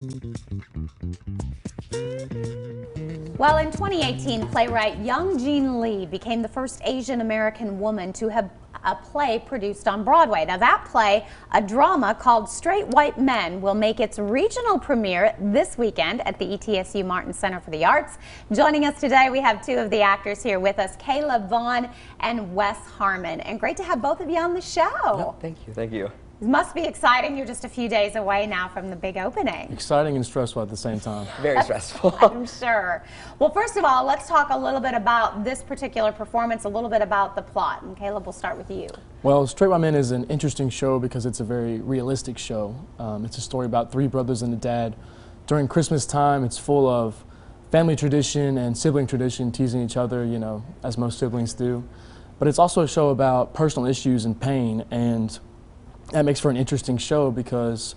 Well, in 2018, playwright Young Jean Lee became the first Asian American woman to have a play produced on Broadway. Now that play, a drama called Straight White Men, will make its regional premiere this weekend at the ETSU Martin Center for the Arts. Joining us today, we have two of the actors here with us, Vaughn and Wes Harmon. And great to have both of you on the show. No, thank you. Thank you. It must be exciting. You're just a few days away now from the big opening. Exciting and stressful at the same time. Very stressful. I'm sure. Well, first of all, let's talk a little bit about this particular performance, a little bit about the plot. And Caleb, we'll start with you. Well, Straight White Men is an interesting show because it's a very realistic show. It's a story about three brothers and a dad. During Christmas time, it's full of family tradition and sibling tradition, teasing each other, you know, as most siblings do. But it's also a show about personal issues and pain, and that makes for an interesting show because,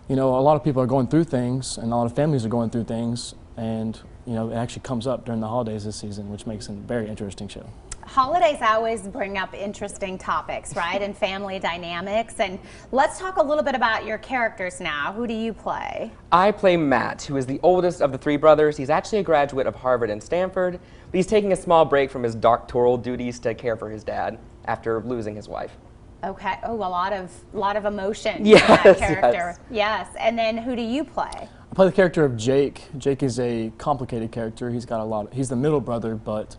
you know, a lot of people are going through things and a lot of families are going through things, and, you know, it actually comes up during the holidays this season, which makes it a very interesting show. Holidays always bring up interesting topics, right, and family dynamics. And let's talk a little bit about your characters now. Who do you play? I play Matt, who is the oldest of the three brothers. He's actually a graduate of Harvard and Stanford, but he's taking a small break from his doctoral duties to care for his dad after losing his wife. Okay. Oh, a lot of emotion. Yes, in that character. Yes. And then who do you play? I play the character of Jake. Jake is a complicated character. He's the middle brother, but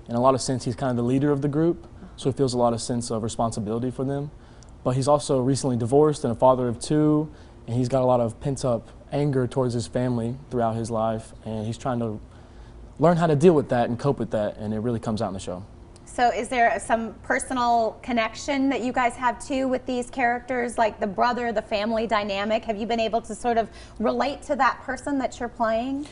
in a lot of sense, he's kind of the leader of the group, so he feels a lot of sense of responsibility for them. But he's also recently divorced and a father of two, and he's got a lot of pent-up anger towards his family throughout his life, and he's trying to learn how to deal with that and cope with that, and it really comes out in the show. So is there some personal connection that you guys have too with these characters, like the brother, the family dynamic? Have you been able to sort of relate to that person that you're playing?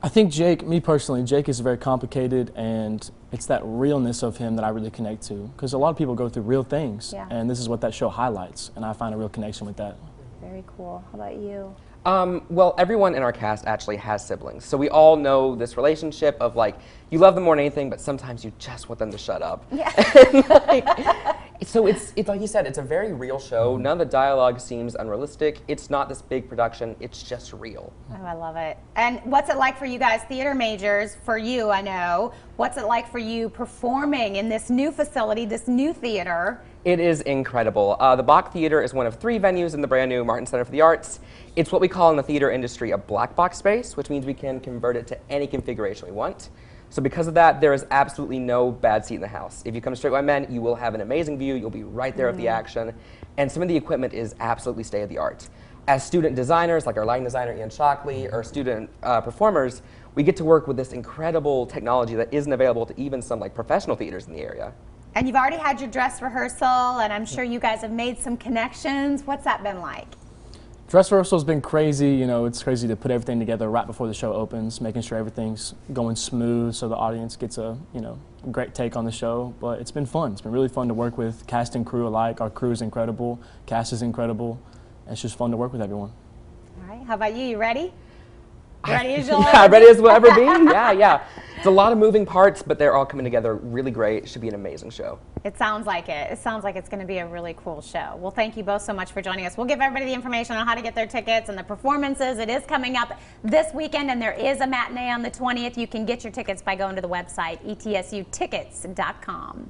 I think Jake, me personally, Jake is very complicated, and it's that realness of him that I really connect to. Because a lot of people go through real things, and this is what that show highlights, and I find a real connection with that. Very cool. How about you? Well, everyone in our cast actually has siblings, so we all know this relationship of, like, you love them more than anything, but sometimes you just want them to shut up. Yeah. So it's like you said, it's a very real show. None of the dialogue seems unrealistic. It's not this big production. It's just real. Oh, I love it. And what's it like for you guys, theater majors, for you, I know, what's it like for you performing in this new facility, this new theater? It is incredible. The Bach Theater is one of three venues in the brand new Martin Center for the Arts. It's what we call in the theater industry a black box space, which means we can convert it to any configuration we want. So because of that, there is absolutely no bad seat in the house. If you come to Straight White Men, you will have an amazing view. You'll be right there with the action. And some of the equipment is absolutely state-of-the-art. As student designers, like our lighting designer, Ian Shockley, or student performers, we get to work with this incredible technology that isn't available to even some like professional theaters in the area. And you've already had your dress rehearsal, and I'm sure you guys have made some connections. What's that been like? Dress rehearsal's been crazy. You know, it's crazy to put everything together right before the show opens, making sure everything's going smooth so the audience gets a, you know, great take on the show. But it's been fun. It's been really fun to work with cast and crew alike. Our crew is incredible, cast is incredible, and it's just fun to work with everyone. All right, how about you? You ready? Ready as you'll Yeah, ready as we'll ever be. Yeah. It's a lot of moving parts, but they're all coming together really great. It should be an amazing show. It sounds like it. It sounds like it's going to be a really cool show. Well, thank you both so much for joining us. We'll give everybody the information on how to get their tickets and the performances. It is coming up this weekend, and there is a matinee on the 20th. You can get your tickets by going to the website, ETSUtickets.com.